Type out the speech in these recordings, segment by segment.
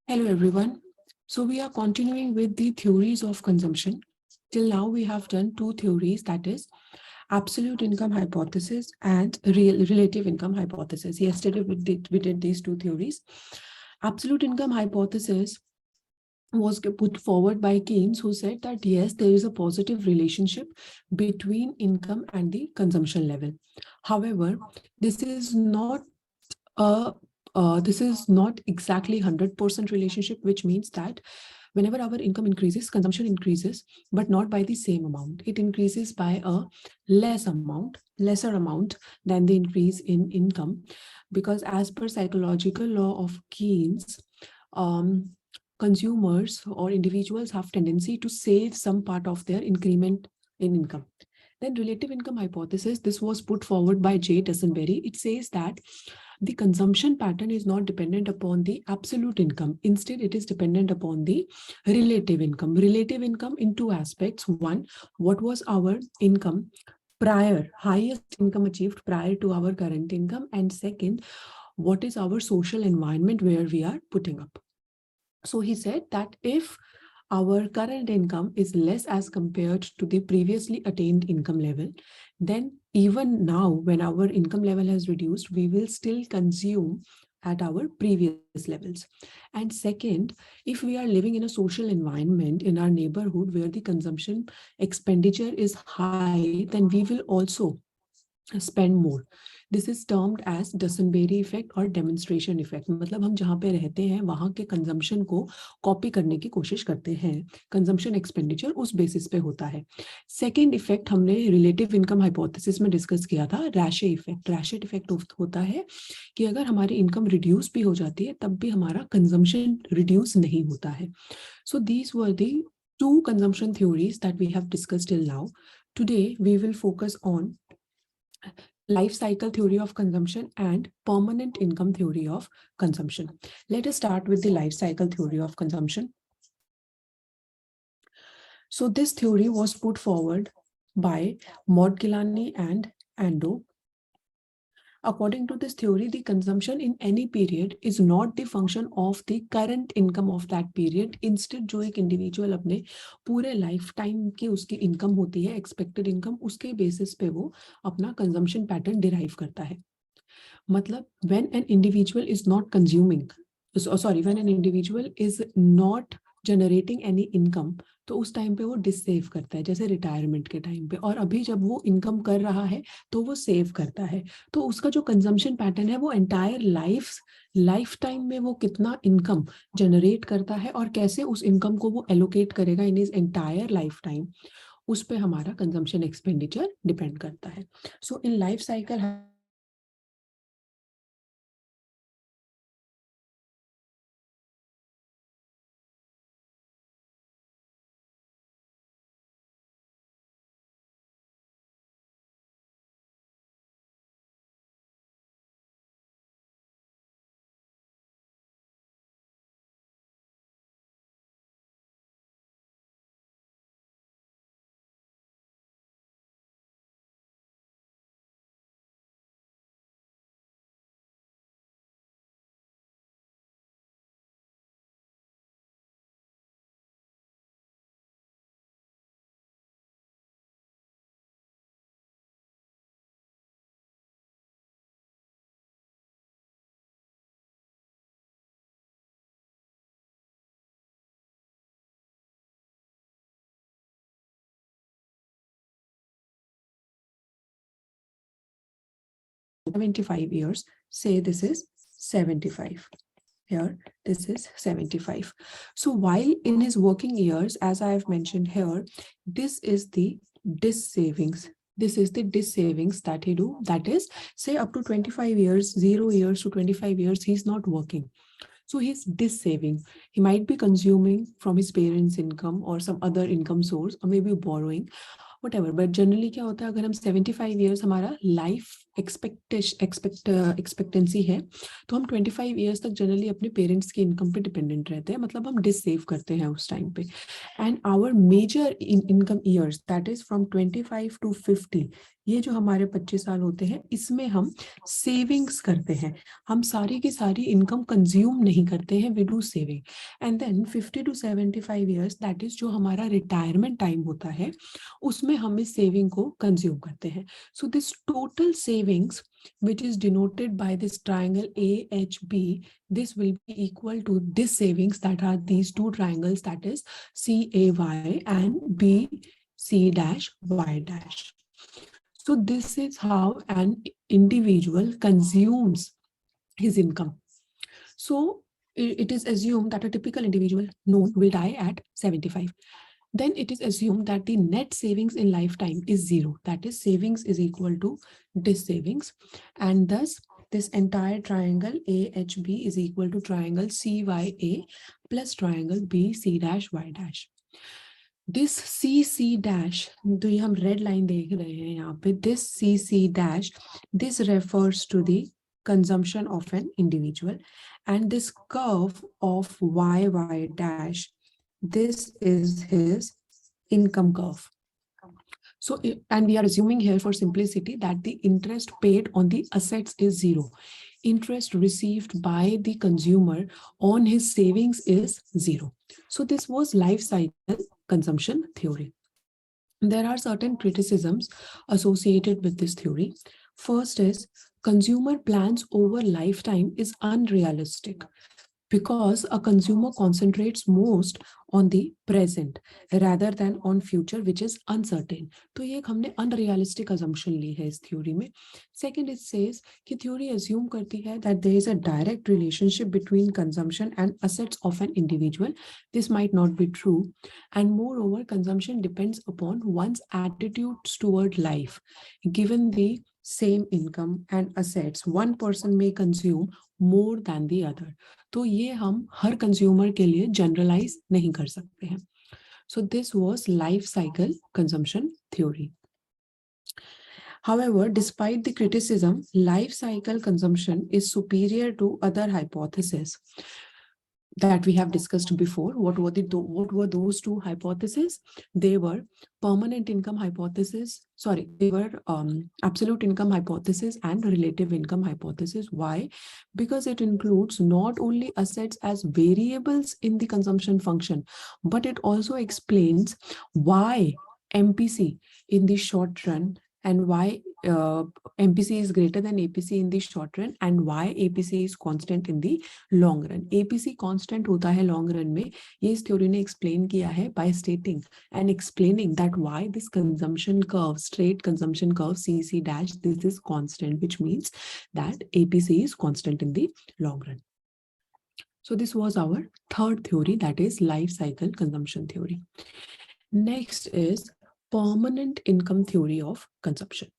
Hello everyone. So we are continuing with the theories of consumption. Till now we have done two theories, that is absolute income hypothesis and relative income hypothesis. Yesterday we did these two theories. Absolute income hypothesis was put forward by Keynes, who said that yes, there is a positive relationship between income and the consumption level. However, this is not a this is not exactly 100% relationship, which means that whenever our income increases, consumption increases, but not by the same amount. It increases by a lesser amount than the increase in income, because as per psychological law of Keynes, um, consumers or individuals have tendency to save some part of their increment in income. Then relative income hypothesis, this was put forward by J. Dusenberry. It says that the consumption pattern is not dependent upon the absolute income. Instead, it is dependent upon the relative income. Relative income in two aspects. One, what was our income prior, highest income achieved prior to our current income? And second, what is our social environment where we are putting up? So he said that if our current income is less as compared to the previously attained income level, then even now when our income level has reduced, we will still consume at our previous levels. And second, if we are living in a social environment in our neighborhood where the consumption expenditure is high, then we will also spend more. This is termed as Duesenberry effect और demonstration effect. मतलब हम जहाँ पे रहते हैं वहाँ के consumption को कॉपी करने की कोशिश करते हैं. कंजम्पशन एक्सपेंडिचर उस बेसिस पे होता है. सेकेंड इफेक्ट हमने रिलेटिव इनकम हाइपोथेसिस में डिस्कस किया था, रैशे इफेक्ट. रैशे इफेक्ट होता है कि अगर हमारी इनकम रिड्यूस भी हो जाती है तब भी हमारा कंजम्पशन रिड्यूस नहीं होता है. So these were the two consumption theories that we have discussed till now. Today we will focus on life cycle theory of consumption and permanent income theory of consumption. Let us start with the life cycle theory of consumption. So this theory was put forward by Modigliani and Ando. According to this theory, the consumption in any period is not the function of the current income of that period. Instead, जो एक individual अपने पूरे life time की उसकी income होती है, expected income, उसके basis पे वो अपना कंजम्पशन पैटर्न डिराइव करता है. मतलब when an individual is not consuming, when an individual is not generating any income, तो उस टाइम पे वो डिसेव करता है, जैसे रिटायरमेंट के टाइम पे. और अभी जब वो इनकम कर रहा है तो वो सेव करता है. तो उसका जो कंजम्पशन पैटर्न है वो एंटायर लाइफ टाइम में वो कितना इनकम जनरेट करता है और कैसे उस इनकम को वो एलोकेट करेगा in his entire life time, उस पर हमारा कंजम्पशन एक्सपेंडिचर डिपेंड करता है. So in life cycle $75 years, say this is 75. Here, this is 75. So while in his working years, as I have mentioned here, this is the dis savings. This is the dis savings that he do. That is, say up to 25 years, 0 years to 25 years, he's not working. So he's dis saving. He might be consuming from his parents' income or some other income source, or maybe borrowing, whatever. But generally क्या होता है, अगर हम 75 years हमारा life expectancy है, तो हम 25 years तक जनरली अपने पेरेंट्स की इनकम पे डिपेंडेंट रहते हैं, मतलब हम डिसेव करते हैं उस टाइम पे। And our major income years that is from 25 to 50, ये जो हमारे 25 साल होते हैं, इसमें हम सेविंग्स करते हैं। हम सारी की सारी इनकम कंज्यूम नहीं करते हैं, we do saving. And then 50 to 75 years that is जो हमारा रिटायरमेंट टाइम होता है, उसमें हम इस सेविंग को कंज्यूम करते हैं। So this total savings, which is denoted by this triangle AHB, this will be equal to this savings that are these two triangles, that is CAY and BC dash Y dash. So this is how an individual consumes his income. So it is assumed that a typical individual known will die at 75. Then it is assumed that the net savings in lifetime is zero. That is, savings is equal to this savings. And thus, this entire triangle AHB is equal to triangle CYA plus triangle BC dash Y dash. This CC dash, तो ये हम red line देख रहे हैं यहाँ पे, this CC dash, this refers to the consumption of an individual, and this curve of YY dash, this is his income curve. So, and we are assuming here for simplicity that the interest paid on the assets is zero. Interest received by the consumer on his savings is zero. So this was life cycle consumption theory. There are certain criticisms associated with this theory. First is, consumer plans over lifetime is unrealistic, because a consumer concentrates most on the present rather than on future, which is uncertain. तो ये एक हमने unrealistic assumption ली है इस theory में. Second, it says कि theory assume करती है that there is a direct relationship between consumption and assets of an individual. This might not be true, and moreover, consumption depends upon one's attitudes toward life. Given the same income and assets, one person may consume more than the other. तो ये हम हर consumer के लिए generalise नहीं कर सकते हैं. So this was life cycle consumption theory. However, despite the criticism, life cycle consumption is superior to other hypotheses that we have discussed before. What were those two hypotheses? They were permanent income hypothesis. Sorry, they were absolute income hypothesis and relative income hypothesis. Why? Because it includes not only assets as variables in the consumption function, but it also explains why MPC in the short run and why MPC is greater than APC in the short run and why APC is constant in the long run. APC constant होता है long run में, ये इस theory ने explain किया है by stating and explaining that why this consumption curve, straight consumption curve CC dash, this is constant, which means that APC is constant in the long run. So this was our third theory, that is life cycle consumption theory. Next is permanent income theory of consumption.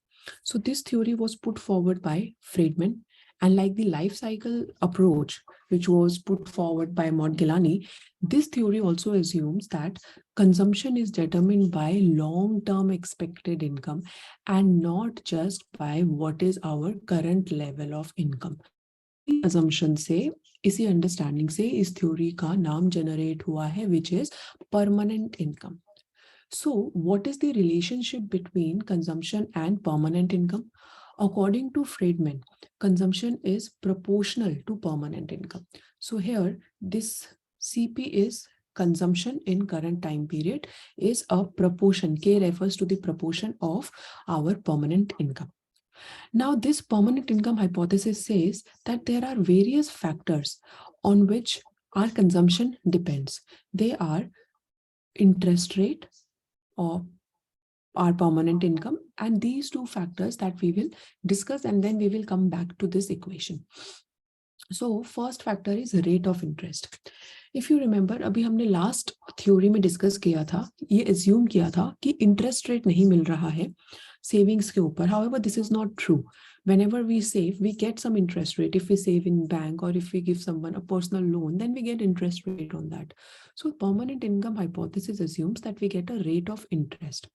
So this theory was put forward by Friedman, and like the life cycle approach, which was put forward by Modigliani, this theory also assumes that consumption is determined by long-term expected income and not just by what is our current level of income. Assumption से, इसी understanding से इस theory का नाम generate हुआ है, which is permanent income. So, what is the relationship between consumption and permanent income? According to Friedman, consumption is proportional to permanent income. So here, this CP is consumption in current time period is a proportion. K refers to the proportion of our permanent income. Now, this permanent income hypothesis says that there are various factors on which our consumption depends. They are interest rate, or our permanent income, and these two factors that we will discuss, and then we will come back to this equation. So first factor is rate of interest. If you remember, अभी हमने last theory में discuss किया था, ये assume किया था कि interest rate नहीं मिल रहा है savings के ऊपर. However, this is not true. Whenever we save, we get some interest rate. If we save in bank or if we give someone a personal loan, then we get interest rate on that. So permanent income hypothesis assumes that we get a rate of interest.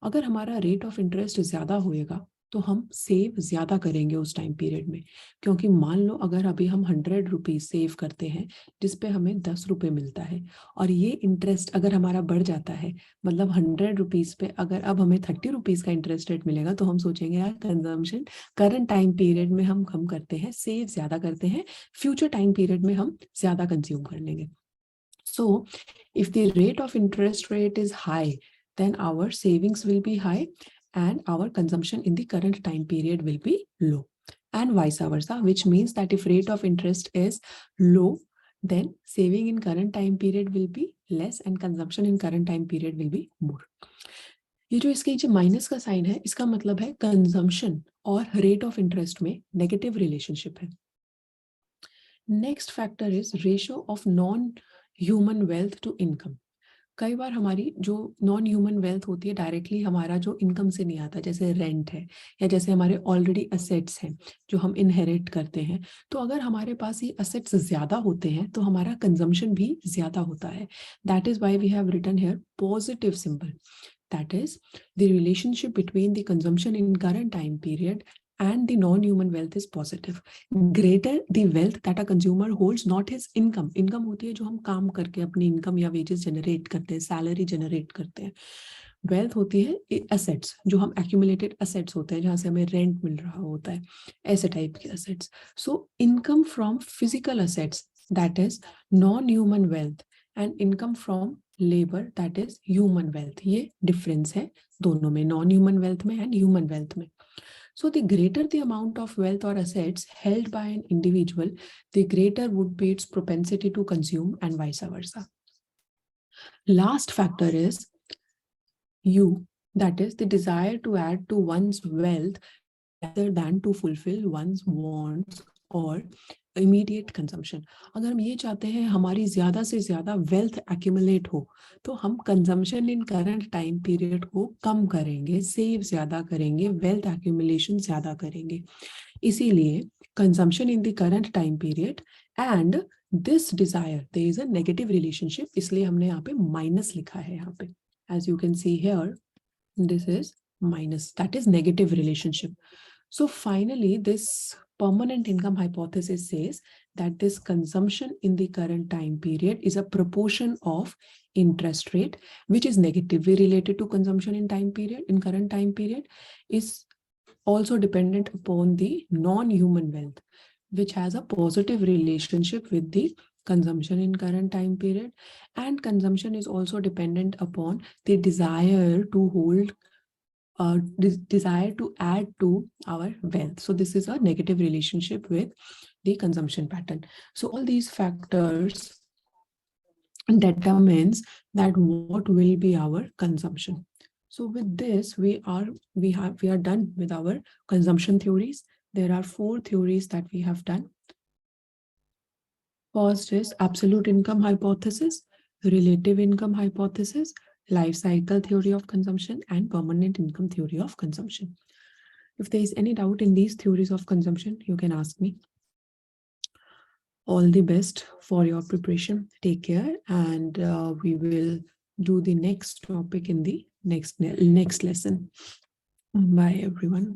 अगर हमारा rate of interest ज़्यादा होएगा, तो हम save ज्यादा करेंगे उस time period में, क्योंकि मान लो अगर अभी हम 100 रुपीज सेव करते हैं जिसपे हमें 10 रुपए मिलता है, और ये इंटरेस्ट अगर हमारा बढ़ जाता है, मतलब 100 रुपीज पे अगर अब हमें 30 रुपीज का इंटरेस्ट रेट मिलेगा, तो हम सोचेंगे यार कंजम्पशन करंट टाइम पीरियड में हम कम करते हैं, सेव ज्यादा करते हैं, फ्यूचर टाइम पीरियड में हम ज्यादा कंज्यूम कर लेंगे. So if the rate of interest rate is high, then our savings will be high and our consumption in the current time period will be low, and vice versa, which means that if rate of interest is low, then saving in current time period will be less and consumption in current time period will be more. ये जो इसके नीचे minus का sign है, इसका मतलब है consumption और रेट ऑफ इंटरेस्ट में नेगेटिव रिलेशनशिप है. Next factor is ratio of non human wealth to income. कई बार हमारी जो नॉन ह्यूमन वेल्थ होती है डायरेक्टली हमारा जो इनकम से नहीं आता, जैसे रेंट है या जैसे हमारे ऑलरेडी असेट्स हैं जो हम इनहेरिट करते हैं, तो अगर हमारे पास ये असेट्स ज्यादा होते हैं तो हमारा कंजम्पशन भी ज्यादा होता है. That is why we have written here positive symbol. That is, the relationship between the consumption in current time period and the non-human wealth is positive. Greater the wealth that a consumer holds, not his income. Income होती है जो हम काम करके अपनी income या wages generate करते हैं, सैलरी जनरेट करते हैं. वेल्थ होती है एसेट्स, जो हम एक्यूमुलेटेड एसेट्स होते हैं, जहाँ से हमें रेंट मिल रहा होता है, ऐसे टाइप के assets. So income from physical assets, that is non human wealth, and income from labour, that is human wealth. ये डिफरेंस है दोनों में, नॉन ह्यूमन वेल्थ में एंड ह्यूमन वेल्थ में. So the greater the amount of wealth or assets held by an individual, the greater would be its propensity to consume and vice versa. Last factor is you, that is the desire to add to one's wealth rather than to fulfill one's wants or immediate consumption. अगर हम ये चाहते हैं हमारी ज्यादा से ज्यादा wealth accumulate हो, तो हम consumption in current time period को कम करेंगे, सेव ज्यादा करेंगे, वेल्थ एक्यूमुलेशन ज्यादा करेंगे. इसीलिए consumption in the current time period and this desire, there is a negative relationship, इसलिए हमने यहाँ पे माइनस लिखा है. यहाँ पे as you can see here, this is minus, that is negative relationship. So finally, this permanent income hypothesis says that this consumption in the current time period is a proportion of interest rate, which is negatively related to consumption in time period, in current time period, is also dependent upon the non-human wealth, which has a positive relationship with the consumption in current time period, and consumption is also dependent upon the desire to hold, desire to add to our wealth. So this is a negative relationship with the consumption pattern. So all these factors determines that what will be our consumption. So with this, we are done with our consumption theories. There are 4 theories that we have done. First is absolute income hypothesis, relative income hypothesis, life cycle theory of consumption, and permanent income theory of consumption. If there is any doubt in these theories of consumption, you can ask me. All the best for your preparation. Take care, and we will do the next topic in the next lesson. Bye, everyone.